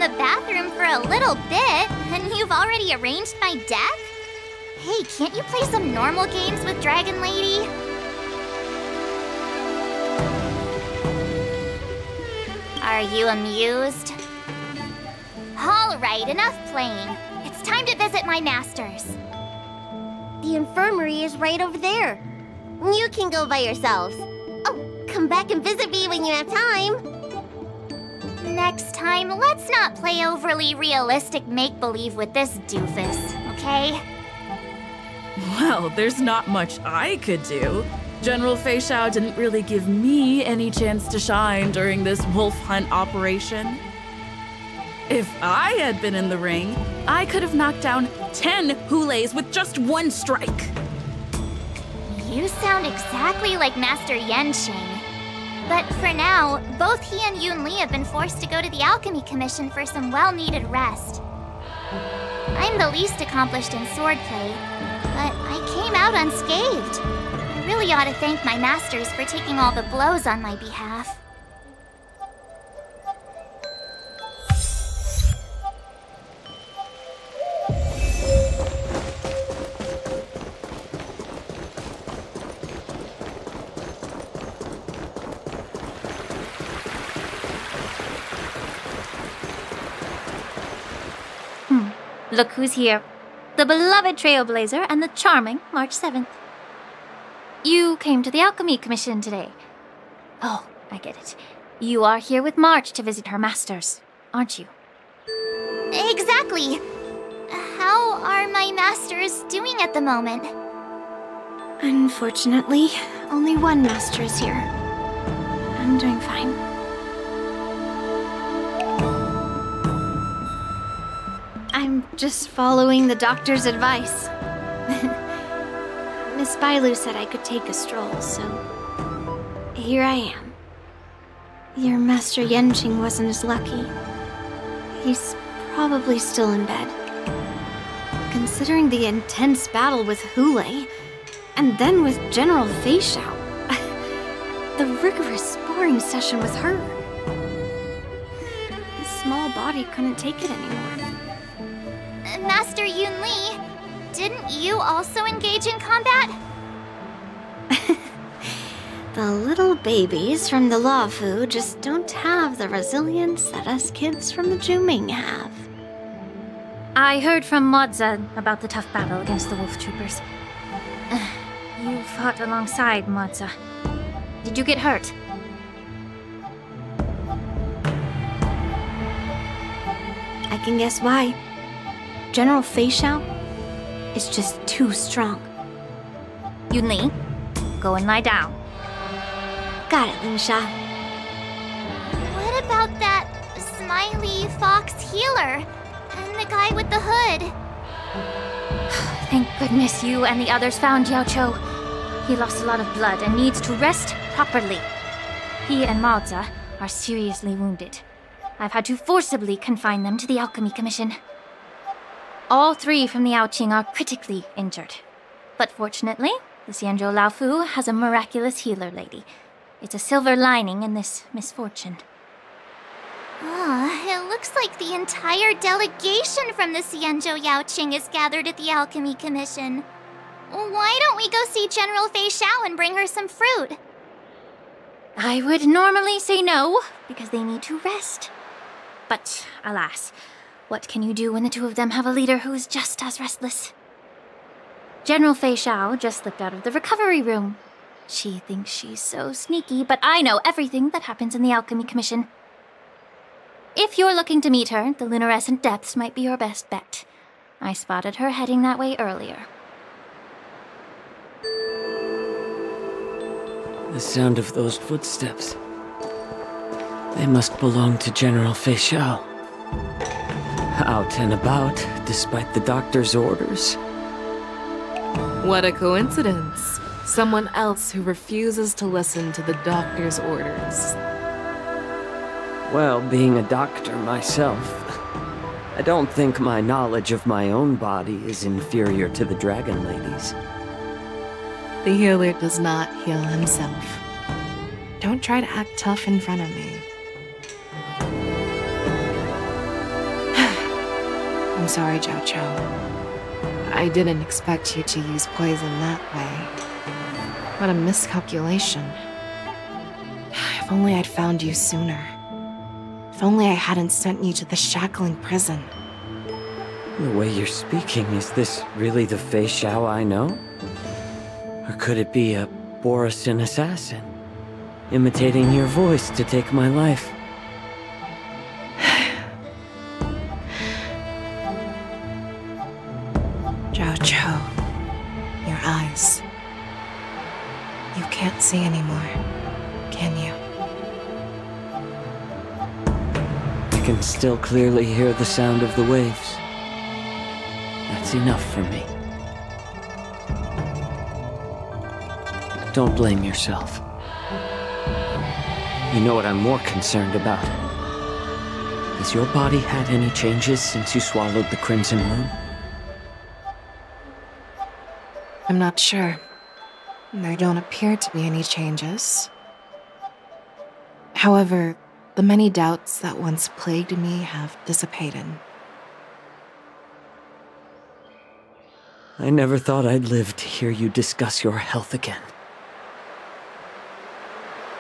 the bathroom for a little bit, and you've already arranged my death? Hey, can't you play some normal games with Dragon Lady? Are you amused? Alright, enough playing. It's time to visit my masters. The infirmary is right over there. You can go by yourselves. Oh, come back and visit me when you have time. Next time, let's not play overly realistic make-believe with this doofus, okay? Well, there's not much I could do. General Feixiao didn't really give me any chance to shine during this wolf hunt operation. If I had been in the ring, I could have knocked down 10 Hoolays with just one strike. You sound exactly like Master Yanqing. But for now, both he and Yunli have been forced to go to the Alchemy Commission for some well-needed rest. I'm the least accomplished in swordplay, but I came out unscathed. I really ought to thank my masters for taking all the blows on my behalf. Look who's here. The beloved Trailblazer and the charming March 7th. You came to the Alchemy Commission today. Oh, I get it. You are here with March to visit her masters, aren't you? Exactly. How are my masters doing at the moment? Unfortunately, only one master is here. I'm doing fine. I'm just following the doctor's advice. Miss Bailu said I could take a stroll, so here I am. Your Master Yanqing wasn't as lucky. He's probably still in bed. Considering the intense battle with Hoolay, and then with General Feixiao, the rigorous sparring session with her. His small body couldn't take it anymore. Master Yunli, didn't you also engage in combat? The little babies from the Luocha just don't have the resilience that us kids from the Zhuming have. I heard from Modza about the tough battle against the wolf troopers. You fought alongside Modza. Did you get hurt? I can guess why. General Feixiao is just too strong. Yunli, go and lie down. Got it, Lingsha. What about that smiley fox healer and the guy with the hood? Thank goodness you and the others found Jiaoqiu. He lost a lot of blood and needs to rest properly. He and Maoza are seriously wounded. I've had to forcibly confine them to the Alchemy Commission. All 3 from the Yaoguang are critically injured. But fortunately, the Xianzhou Laofu has a miraculous healer lady. It's a silver lining in this misfortune. It looks like the entire delegation from the Xianzhou Yaoguang is gathered at the Alchemy Commission. Why don't we go see General Feixiao and bring her some fruit? I would normally say no, because they need to rest. But alas, what can you do when the 2 of them have a leader who is just as restless? General Feixiao just slipped out of the recovery room. She thinks she's so sneaky, but I know everything that happens in the Alchemy Commission. If you're looking to meet her, the luminescent depths might be your best bet. I spotted her heading that way earlier. The sound of those footsteps. They must belong to General Feixiao. Out and about, despite the doctor's orders. What a coincidence. Someone else who refuses to listen to the doctor's orders. Well, being a doctor myself, I don't think my knowledge of my own body is inferior to the Dragon Lady's. The healer does not heal himself. Don't try to act tough in front of me. I'm sorry, Jiaoqiu. I didn't expect you to use poison that way. What a miscalculation. If only I'd found you sooner. If only I hadn't sent you to the shackling prison. The way you're speaking, is this really the Feixiao I know? Or could it be a Borisin assassin, imitating your voice to take my life? Jiaoqiu, your eyes. You can't see anymore, can you? I can still clearly hear the sound of the waves. That's enough for me. Don't blame yourself. You know what I'm more concerned about? Has your body had any changes since you swallowed the Crimson Moon? I'm not sure. There don't appear to be any changes. However, the many doubts that once plagued me have dissipated. I never thought I'd live to hear you discuss your health again.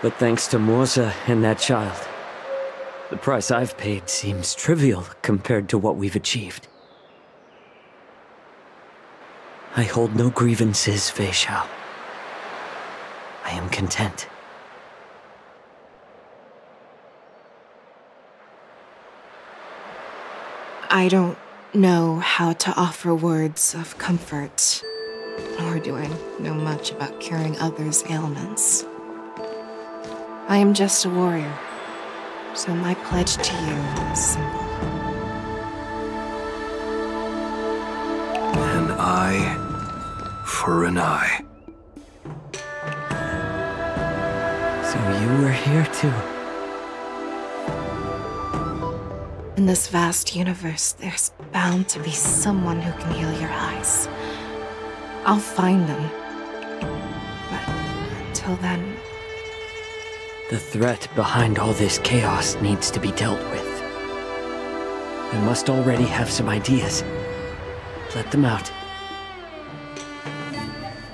But thanks to Morza and that child, the price I've paid seems trivial compared to what we've achieved. I hold no grievances, Feixiao. I am content. I don't know how to offer words of comfort, nor do I know much about curing others' ailments. I am just a warrior, so my pledge to you is simple. An eye for an eye. So you were here too. In this vast universe, there's bound to be someone who can heal your eyes. I'll find them. But until then... The threat behind all this chaos needs to be dealt with. You must already have some ideas. Let them out.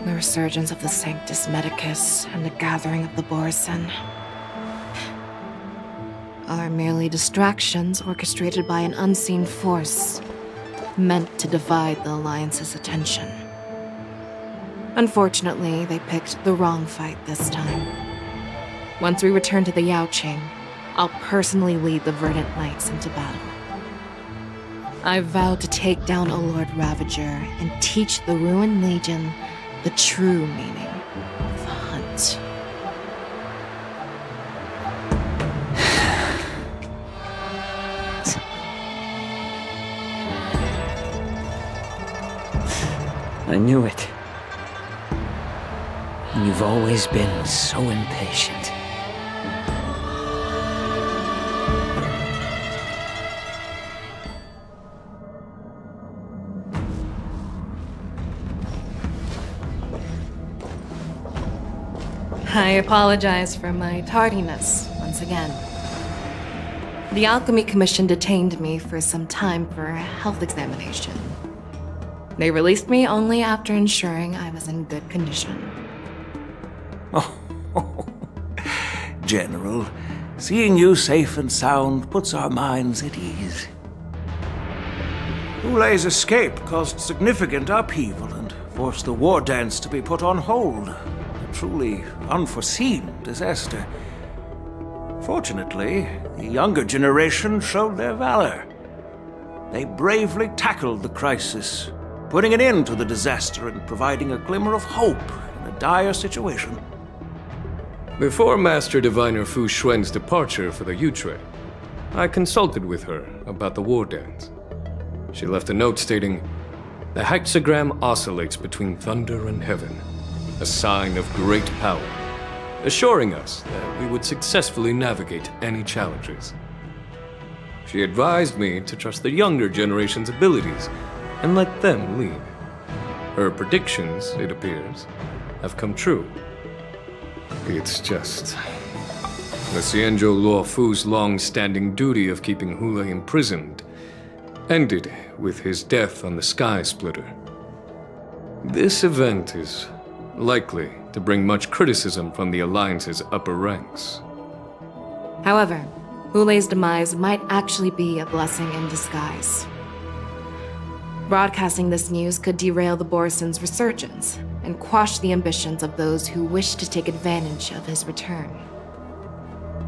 The resurgence of the Sanctus Medicus and the gathering of the Borisin are merely distractions orchestrated by an unseen force, meant to divide the Alliance's attention. Unfortunately, they picked the wrong fight this time. Once we return to the Yaoqing, I'll personally lead the Verdant Knights into battle. I vow to take down a Lord Ravager and teach the Ruined Legion the true meaning of the hunt. I knew it. You've always been so impatient. I apologize for my tardiness once again. The Alchemy Commission detained me for some time for a health examination. They released me only after ensuring I was in good condition. Oh, General, seeing you safe and sound puts our minds at ease. Hoolay's escape caused significant upheaval and forced the Wardance to be put on hold. A truly unforeseen disaster. Fortunately, the younger generation showed their valor. They bravely tackled the crisis, putting an end to the disaster and providing a glimmer of hope in a dire situation. Before Master Diviner Fu Xuan's departure for the Yutre, I consulted with her about the Wardance. She left a note stating, "The hexagram oscillates between thunder and heaven, a sign of great power," assuring us that we would successfully navigate any challenges. She advised me to trust the younger generation's abilities and let them lead. Her predictions, it appears, have come true. It's just... the Xianzhou Luo Fu's long-standing duty of keeping Hoolay imprisoned ended with his death on the Sky Splitter. This event is likely to bring much criticism from the Alliance's upper ranks. However, Hoolay's demise might actually be a blessing in disguise. Broadcasting this news could derail the Borison's resurgence and quash the ambitions of those who wish to take advantage of his return.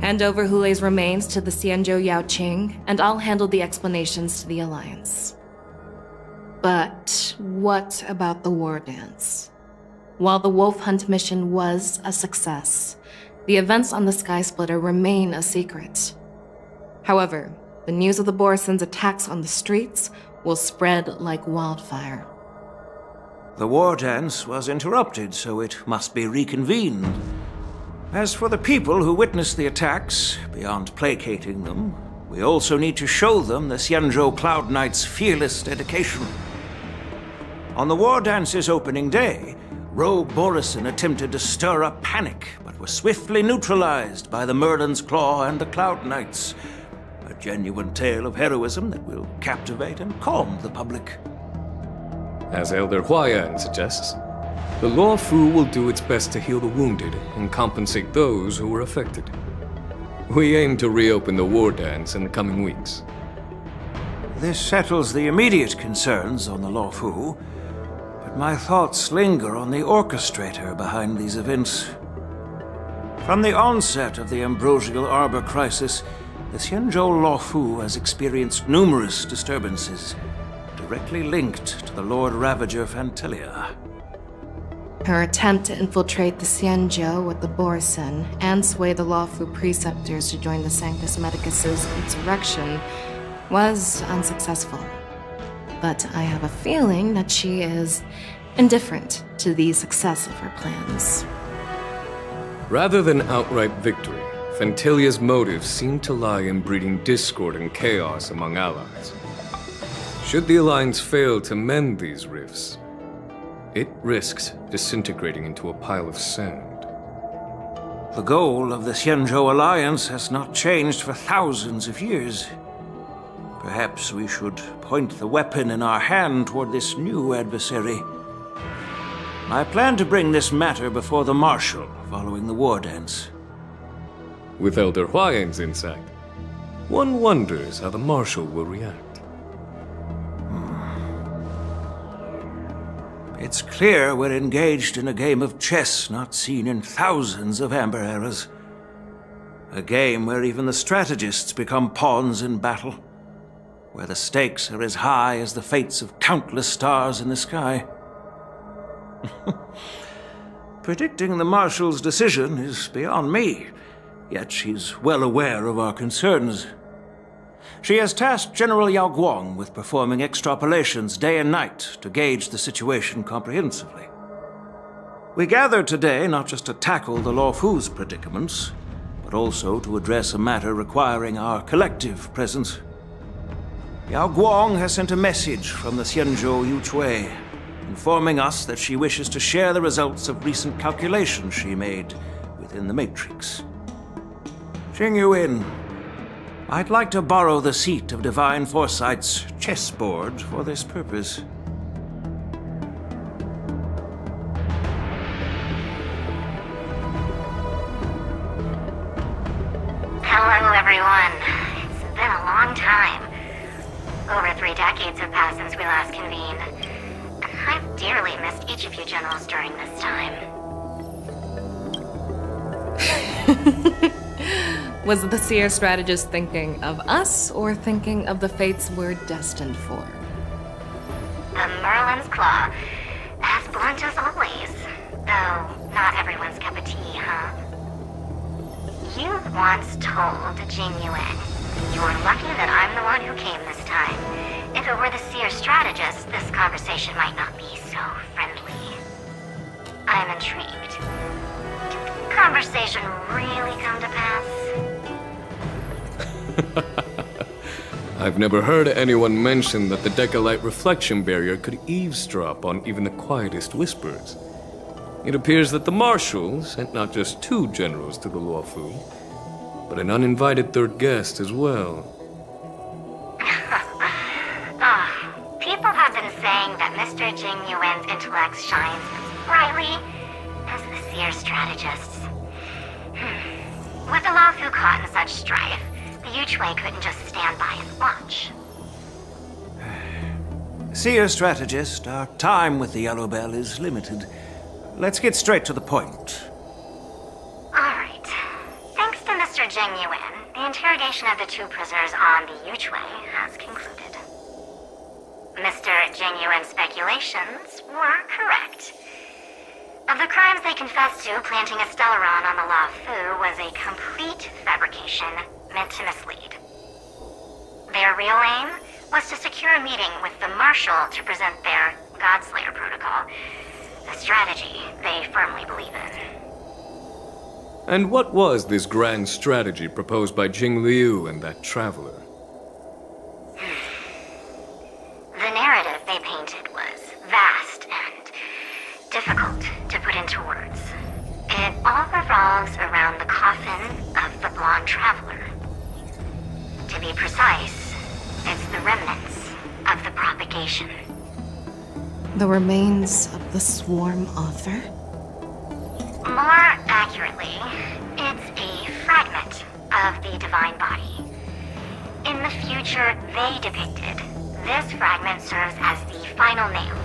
Hand over Hoolay's remains to the Xianzhou Yaoqing, and I'll handle the explanations to the Alliance. But what about the Wardance? While the Wolf Hunt mission was a success, the events on the Sky Splitter remain a secret. However, the news of the Borison's attacks on the streets will spread like wildfire. The war dance was interrupted, so it must be reconvened. As for the people who witnessed the attacks, beyond placating them, we also need to show them the Xianzhou Cloud Knight's fearless dedication. On the war dance's opening day, Rogue Borison attempted to stir up panic, but was swiftly neutralized by the Merlin's Claw and the Cloud Knights. A genuine tale of heroism that will captivate and calm the public. As Elder Huayan suggests, the Luofu will do its best to heal the wounded and compensate those who were affected. We aim to reopen the war dance in the coming weeks. This settles the immediate concerns on the Luofu, but my thoughts linger on the orchestrator behind these events. From the onset of the Ambrosial Arbor crisis, the Xianzhou Luofu has experienced numerous disturbances, directly linked to the Lord Ravager Fantelia. Her attempt to infiltrate the Xianzhou with the Borison and sway the Luofu preceptors to join the Sanctus Medicus's insurrection was unsuccessful. But I have a feeling that she is indifferent to the success of her plans. Rather than outright victory, Fantelia's motives seem to lie in breeding discord and chaos among allies. Should the Alliance fail to mend these rifts, it risks disintegrating into a pile of sand. The goal of the Xianzhou Alliance has not changed for thousands of years. Perhaps we should point the weapon in our hand toward this new adversary. I plan to bring this matter before the Marshal following the war dance. With Elder Huayan's insight, one wonders how the Marshal will react. It's clear we're engaged in a game of chess not seen in thousands of Amber eras. A game where even the strategists become pawns in battle, where the stakes are as high as the fates of countless stars in the sky. Predicting the Marshal's decision is beyond me, yet she's well aware of our concerns. She has tasked General Yaoguang with performing extrapolations day and night to gauge the situation comprehensively. We gathered today not just to tackle the Luofu's predicaments, but also to address a matter requiring our collective presence. Yaoguang has sent a message from the Xianzhou Yuchui, informing us that she wishes to share the results of recent calculations she made within the Matrix. Qingyuin, I'd like to borrow the seat of Divine Foresight's chessboard for this purpose. Hello, everyone. It's been a long time. Over 3 decades have passed since we last convened. I've dearly missed each of you generals during this time. Was the Seer strategist thinking of us, or thinking of the fates we're destined for? The Merlin's Claw, as blunt as always. Though, not everyone's cup of tea, huh? You once told Jinyuan, "You're lucky that I'm the one who came this time. If it were the Seer strategist, this conversation might not be so friendly." I'm intrigued. Did the conversation really come to pass? I've never heard anyone mention that the Decalite reflection barrier could eavesdrop on even the quietest whispers. It appears that the Marshal sent not just 2 generals to the Luofu, but an uninvited 3rd guest as well. Mr. Jingyuan's intellect shines as brightly as the seer strategist's. With the Luofu caught in such strife, the Yuchui couldn't just stand by and watch. Seer strategist, our time with the Yellow Bell is limited. Let's get straight to the point. Alright. Thanks to Mr. Jingyuan, the interrogation of the two prisoners on the Yuchui has concluded. Mr. Jingyuan's speculations were correct. Of the crimes they confessed to, planting a Stellaron on the Luofu was a complete fabrication meant to mislead. Their real aim was to secure a meeting with the Marshal to present their Godslayer protocol, a strategy they firmly believe in. And what was this grand strategy proposed by Jingliu and that traveler? The narrative they painted was vast and difficult to put into words. It all revolves around the coffin of the blonde traveler. To be precise, it's the remnants of the propagation. The remains of the swarm author? More accurately, it's a fragment of the divine body. In the future they depicted, this fragment serves as the final nail,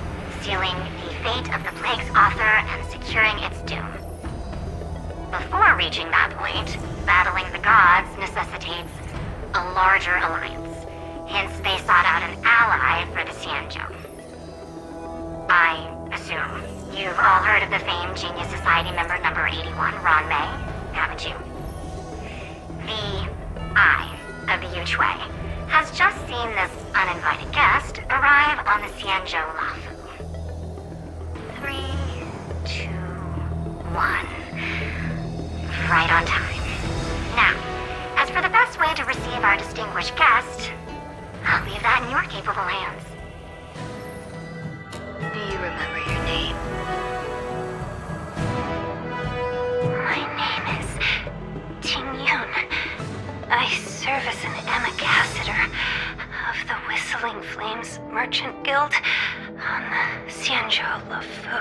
sealing the fate of the plague's author and securing its doom. Before reaching that point, battling the gods necessitates a larger alliance. Hence, they sought out an ally for the Xianzhou. I assume you've all heard of the famed Genius Society member number 81, Ron Mei, haven't you? The Eye of the Yuchui has just seen this uninvited guest arrive on the Xianzhou Luofu. 3, 2, 1. Right on time. Now, as for the best way to receive our distinguished guest, I'll leave that in your capable hands. Do you remember your name? My name is Tingyun. I serve as an ambassador of the Whistling Flames Merchant Guild on the Xianzhou Luofu.